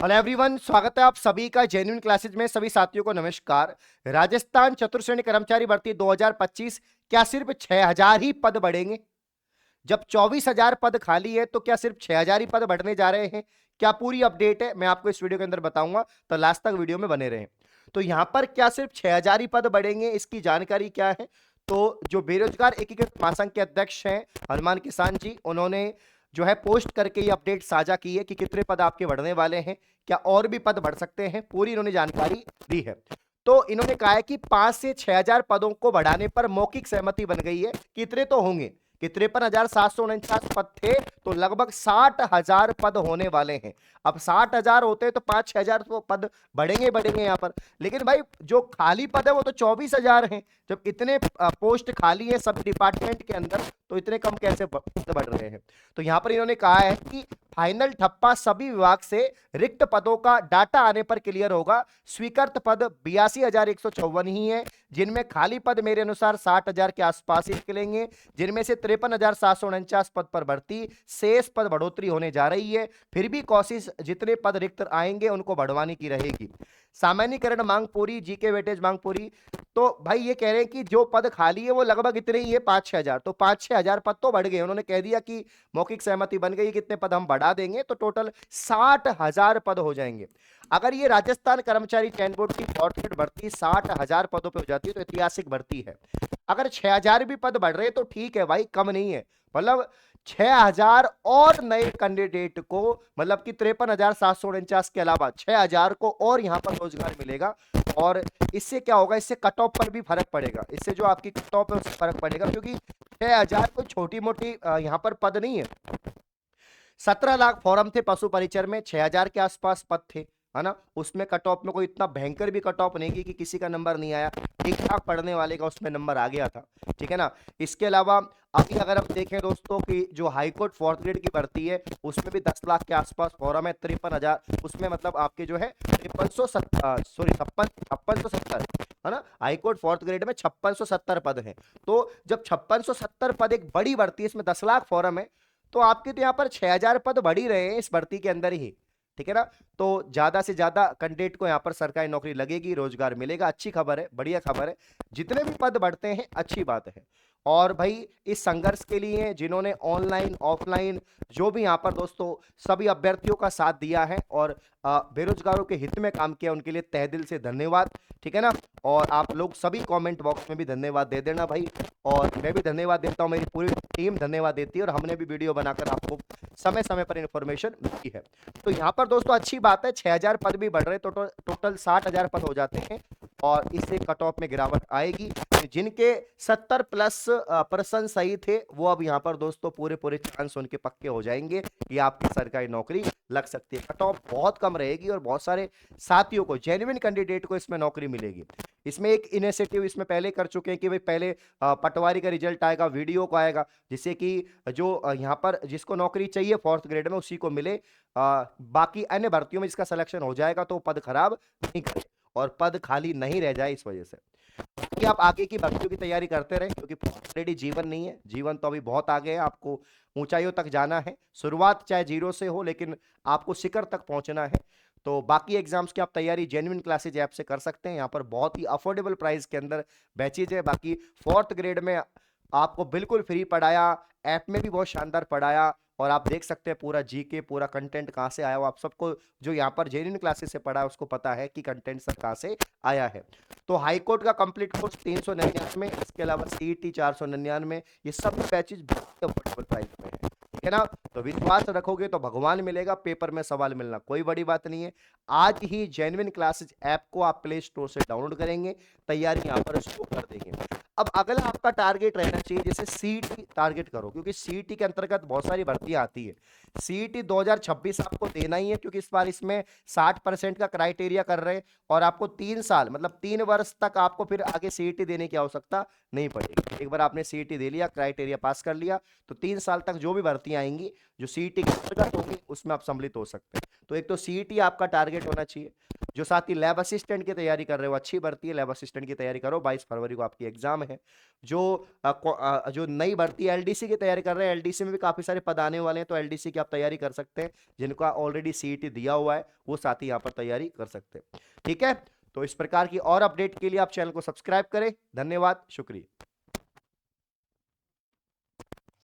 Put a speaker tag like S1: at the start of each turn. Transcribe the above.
S1: Hello everyone, स्वागत है आप सभी का जेन्युइन क्लासेज में। सभी साथियों को नमस्कार। राजस्थान चतुर्श्रेणी कर्मचारी भर्ती 2025, क्या सिर्फ 6000 ही पद बढ़ेंगे? जब 24,000 पद खाली है तो क्या सिर्फ 6000 ही पद बढ़ने जा रहे हैं? क्या पूरी अपडेट है, मैं आपको इस वीडियो के अंदर बताऊंगा, तो लास्ट तक वीडियो में बने रहें। तो यहां पर क्या सिर्फ 6000 ही पद बढ़ेंगे, इसकी जानकारी क्या है? तो जो बेरोजगार एकीकृत महासंघ के अध्यक्ष हैं हनुमान किसान जी, उन्होंने जो है पोस्ट करके ये अपडेट साझा की है कि कितने पद आपके बढ़ने वाले हैं, क्या और भी पद बढ़ सकते हैं, पूरी इन्होंने जानकारी दी है। तो इन्होंने कहा है कि 5 से 6000 पदों को बढ़ाने पर मौखिक सहमति बन गई है। कितने तो होंगे कि 53,749 पद थे, तो लगभग 60,000 पद होने वाले हैं। अब 60,000 होते हैं तो 5-6,000 तो पद बढ़ेंगे बढ़ेंगे यहाँ पर। लेकिन भाई जो खाली पद है वो तो 24,000 हैं। जब इतने पोस्ट खाली है सब डिपार्टमेंट के अंदर, तो इतने कम कैसे बढ़ रहे हैं? तो यहाँ पर इन्होंने कहा है कि फाइनल ठप्पा सभी विभाग से रिक्त पदों का डाटा आने पर क्लियर होगा। स्वीकृत पद 82,154 ही है, जिनमें खाली पद मेरे अनुसार 60,000 के आसपास ही निकलेंगे, जिनमें से 53,749 पद पर भर्ती, शेष पद बढ़ोतरी होने जा रही है। फिर भी कोशिश जितने पद रिक्त आएंगे उनको बढ़वाने की रहेगी। सामान्यकरण मांग पूरी, जीके वेटेज मांग पूरी। तो भाई ये कह रहे हैं कि जो पद खाली है वो लगभग इतने ही है, 5-6 हजार। तो 5-6 हजार पद तो बढ़ गए। उन्होंने कह दिया कि मौखिक सहमति बन गई, कितने पद हम बढ़ा देंगे, तो टोटल 60,000 पद हो जाएंगे। अगर ये राजस्थान कर्मचारी चयन बोर्ड की फोर्थ भर्ती 60,000 पदों पे हो जाती है तो ऐतिहासिक भर्ती है। अगर 6,000 भी पद बढ़ रहे तो ठीक है भाई, कम नहीं है। मतलब 6,000 और नए कैंडिडेट को, मतलब कि 53,749 के अलावा 6,000 को और यहाँ पर रोजगार मिलेगा। और इससे क्या होगा, इससे कट ऑफ पर भी फर्क पड़ेगा। इससे जो आपकी कट ऑफ है उससे फर्क पड़ेगा, क्योंकि 6,000 कोई छोटी मोटी यहाँ पर पद नहीं है। 17 लाख फॉर्म थे पशु परिचर में, 6,000 के आसपास पद थे, है ना। उसमें कट ऑफ में कोई इतना भयंकर भी कट ऑफ नहीं की कि किसी का नंबर नहीं आया, ठीक ठाक पढ़ने वाले का उसमें नंबर आ गया था, ठीक है ना। इसके अलावा अभी अगर आप देखें दोस्तों कि जो हाईकोर्ट फोर्थ ग्रेड की भर्ती है उसमें भी 10 लाख के आसपास फॉर्म है, 53,000 उसमें, मतलब आपके जो है 5670 है ना। हाईकोर्ट फोर्थ ग्रेड में 5670 पद है। तो जब 5670 पद एक बड़ी भर्ती है, इसमें 10 लाख फॉर्म है, तो आपके तो यहाँ पर 6,000 पद बढ़ ही रहे हैं इस भर्ती के अंदर ही, ठीक है ना। तो ज्यादा से ज्यादा कैंडिडेट को यहाँ पर सरकारी नौकरी लगेगी, रोजगार मिलेगा। अच्छी खबर है, बढ़िया खबर है। जितने भी पद बढ़ते हैं अच्छी बात है। और भाई इस संघर्ष के लिए जिन्होंने ऑनलाइन ऑफलाइन जो भी यहाँ पर दोस्तों सभी अभ्यर्थियों का साथ दिया है और बेरोजगारों के हित में काम किया, उनके लिए तहे दिल से धन्यवाद, ठीक है ना। और आप लोग सभी कमेंट बॉक्स में भी धन्यवाद दे देना भाई। और मैं भी धन्यवाद देता हूँ, मेरी पूरी टीम धन्यवाद देती है, और हमने भी वीडियो बनाकर आपको समय समय पर इंफॉर्मेशन मिलती है। तो यहाँ पर दोस्तों अच्छी बात है, 6,000 पद भी बढ़ रहे, तो टोटल 60,000 पद हो जाते हैं, और इससे कट ऑफ में गिरावट आएगी। जिनके 70+ % सही थे वो अब यहाँ पर दोस्तों पूरे पूरे चांस उनके पक्के हो जाएंगे कि आपकी सरकारी नौकरी लग सकती है। कट ऑफ बहुत कम रहेगी और बहुत सारे साथियों को, जेन्युइन कैंडिडेट को इसमें नौकरी मिलेगी। इसमें एक इनिशिएटिव इसमें पहले कर चुके हैं कि भाई पहले पटवारी का रिजल्ट आएगा, वीडियो को आएगा, जिससे कि जो यहाँ पर जिसको नौकरी चाहिए फोर्थ ग्रेड में उसी को मिले। बाकी अन्य भर्तियों में जिसका सिलेक्शन हो जाएगा तो पद खराब नहीं करे और पद खाली नहीं रह जाए, इस वजह से कि आप आगे की भर्तियों की तैयारी करते रहे, क्योंकि ऑलरेडी जीवन नहीं है, जीवन तो अभी बहुत आगे है, आपको ऊंचाइयों तक जाना है। शुरुआत चाहे जीरो से हो, लेकिन आपको शिखर तक पहुंचना है। तो बाकी एग्जाम्स की आप तैयारी जेन्युइन क्लासेज ऐप से कर सकते हैं। यहाँ पर बहुत ही अफोर्डेबल प्राइस के अंदर बैचेज है। बाकी फोर्थ ग्रेड में आपको बिल्कुल फ्री पढ़ाया, ऐप में भी बहुत शानदार पढ़ाया, और आप देख सकते हैं पूरा जीके पूरा कंटेंट कहाँ से आया हो। आप सबको जो यहाँ पर जेन्युइन क्लासेस से पढ़ा है उसको पता है कि कंटेंट सब कहाँ से आया है। तो हाईकोर्ट का कंप्लीट कोर्स 399, इसके अलावा सीईटी 499, ये सब बैचेज बहुत अफोर्डेबल प्राइस में है, ठीक है ना। तो विश्वास रखोगे तो भगवान मिलेगा, पेपर में सवाल मिलना कोई बड़ी बात नहीं है। आज ही जेन्युइन क्लासेज ऐप को आप प्ले स्टोर से डाउनलोड करेंगे, तैयारी यहाँ पर शुरू कर देंगे। अब अगला आपका टारगेट रहना चाहिए, जैसे सीईटी टारगेट करो, क्योंकि सीईटी के अंतर्गत बहुत सारी भर्तियां आती है। सीईटी 2026 आपको देना ही है, क्योंकि इस बार इसमें 60% का क्राइटेरिया कर रहे हैं, और आपको 3 साल मतलब 3 वर्ष तक आपको फिर आगे सीईटी देने की आवश्यकता नहीं पड़ेगी। एक बार आपने सीईटी दे लिया, क्राइटेरिया पास कर लिया, तो 3 साल तक जो भी भर्तियां आएंगी जो सीईटी के अंतर्गत होंगी उसमें आप सम्मिलित हो सकते हैं। तो एक तो सीईटी आपका टारगेट होना चाहिए। जो साथी लैब असिस्टेंट की तैयारी कर रहे हो, अच्छी भर्ती है, लैब असिस्टेंट की तैयारी करो, 22 फरवरी को आपकी एग्जाम है। जो जो नई भर्ती एलडीसी की तैयारी कर रहे हैं, एलडीसी में भी काफी सारे पद आने वाले हैं, तो एलडीसी की आप तैयारी कर सकते हैं। जिनका ऑलरेडी सीईटी दिया हुआ है वो साथी यहाँ पर तैयारी कर सकते हैं। ठीक है, तो इस प्रकार की और अपडेट के लिए आप चैनल को सब्सक्राइब करें। धन्यवाद, शुक्रिया।